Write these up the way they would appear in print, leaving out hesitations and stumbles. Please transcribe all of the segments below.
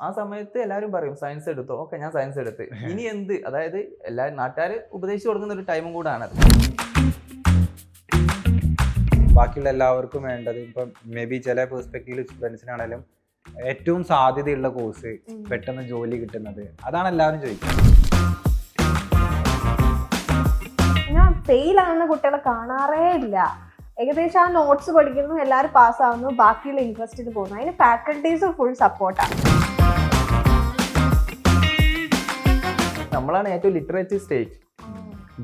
ആ സമയത്ത് എല്ലാവരും പറയും സയൻസ് എടുത്തോ, ഓക്കെ ഞാൻ സയൻസ് എടുത്ത്, ഇനി എന്ത്, അതായത് എല്ലാവരും നാട്ടുകാർ ഉപദേശിച്ചു കൊടുക്കുന്ന ഒരു ടൈമും കൂടാണ് അത്. ബാക്കിയുള്ള എല്ലാവർക്കും വേണ്ടത് ഇപ്പം മേ ബി ചില പെർസ്പെക്റ്റീവിൽ സ്റ്റുഡൻസിനാണെങ്കിലും ഏറ്റവും സാധ്യതയുള്ള കോഴ്സ്, പെട്ടെന്ന് ജോലി കിട്ടുന്നത്, അതാണ് എല്ലാവരും ചോദിക്കുന്നത്. ഞാൻ ഫെയിൽ ആവുന്ന കുട്ടികളെ കാണാറേ ഇല്ല. ഏകദേശം ആ നോട്ട്സ് പഠിക്കുന്നു, എല്ലാവരും പാസ്സാവുന്നു, ബാക്കിയുള്ള ഇൻട്രസ്റ്റിന് പോകുന്നു. അതിന് ഫാക്കൽറ്റീസ് ഫുൾ സപ്പോർട്ടാണ്. നമ്മളാണ് ഏറ്റവും literature state.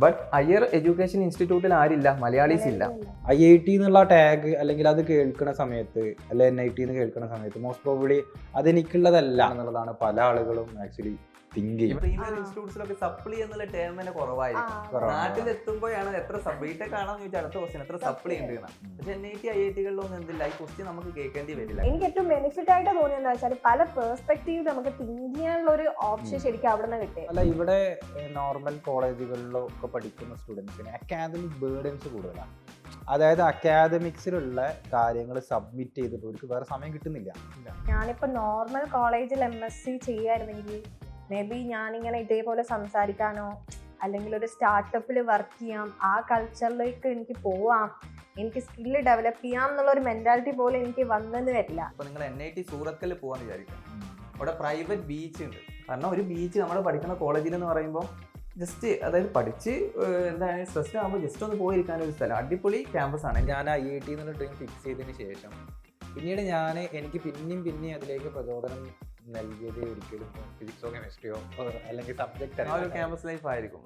But higher education ഇൻസ്റ്റിറ്റ്യൂട്ടിൽ ആരില്ല, മലയാളീസ് ഇല്ല. IIT എന്നുള്ള ടാഗ് അല്ലെങ്കിൽ അത് കേൾക്കുന്ന സമയത്ത്, അല്ലെ NIT എന്ന് കേൾക്കുന്ന സമയത്ത് മോസ്റ്റ് പ്രോബബ്ലി അതെനിക്കുള്ളതല്ല എന്നുള്ളതാണ് പല ആളുകളും ആക്ച്വലി തിങ്ക് ചെയ്യും. പ്രീമിയർ ഇൻസ്റ്റിറ്റ്യൂട്ട്സിലൊക്കെ സപ്ലി എന്നുള്ള ടേം തന്നെ കുറവായിരിക്കും. നാട്ടിലെത്തുമ്പോഴാണ് എത്ര ബിടെക് ആണെന്ന് ചോദിച്ചാൽ അടുത്ത ക്വസ്റ്റ്യൻ എത്ര സപ്ലി ഉണ്ട്. പക്ഷെ NIT IIT-കളിലൊന്നും എന്തില്ല, ഈ ക്വസ്റ്റ്യൻ നമുക്ക് കേൾക്കേണ്ടി വരില്ല. എനിക്ക് ഏറ്റവും ബെനിഫിറ്റ് ആയിട്ട് തോന്നിയെന്ന് വെച്ചാൽ പല പെർസ്പെക്റ്റീവ് നമുക്ക് തിങ്ക് ചെയ്യാനുള്ള ഒരു ഓപ്ഷൻ ശരിക്കും അവിടെ നിന്ന് കിട്ടിയത്. അല്ല, ഇവിടെ നോർമൽ കോളേജുകളിലോ ഒക്കെ പഠിക്കുന്ന സ്റ്റുഡൻസിന് അക്കാദമിക് ബേർഡൻസ് കൂടുതലാണ്. അതായത് അക്കാദമിക്സിലുള്ള കാര്യങ്ങൾ സബ്മിറ്റ് ചെയ്തിട്ട് അവർക്ക് വേറെ സമയം കിട്ടുന്നില്ല. ഞാനിപ്പോൾ നോർമൽ കോളേജിൽ MSc ചെയ്യായിരുന്നെങ്കിൽ മേ ബി ഞാനിങ്ങനെ ഇതേപോലെ സംസാരിക്കാനോ അല്ലെങ്കിൽ ഒരു സ്റ്റാർട്ടപ്പിൽ വർക്ക് ചെയ്യാം, ആ കൾച്ചറിലേക്ക് എനിക്ക് പോവാം, എനിക്ക് സ്കില്ല് ഡെവലപ്പ് ചെയ്യാം എന്നുള്ളൊരു മെൻറ്റാലിറ്റി പോലും എനിക്ക് വന്നെന്ന് വരില്ല. അപ്പോൾ നിങ്ങൾ NIT സൂറത്തിൽ പോകാൻ വിചാരിക്കാം, അവിടെ പ്രൈവറ്റ് ബീച്ച് ഉണ്ട്. കാരണം ഒരു ബീച്ച് നമ്മൾ പഠിക്കുന്ന കോളേജിൽ എന്ന് പറയുമ്പോൾ ജസ്റ്റ് അതായത് പഠിച്ച് എന്താണ് സ്ട്രെസ് ആകുമ്പോൾ ജസ്റ്റ് ഒന്ന് പോയിരിക്കാൻ ഒരു സ്ഥലം, അടിപൊളി ക്യാമ്പസ് ആണ്. ഞാൻ IIT എന്നുള്ള ഡ്രീം ഫിക്സ് ചെയ്തതിന് ശേഷം പിന്നീട് എനിക്ക് പിന്നെയും അതിലേക്ക് പ്രചോദനം നൽകിയത് ഒരിക്കലും ഫിസിക്സോ കെമിസ്ട്രിയോ അല്ലെങ്കിൽ സബ്ജക്റ്റ് ക്യാമ്പസ് ലൈഫ് ആയിരിക്കും.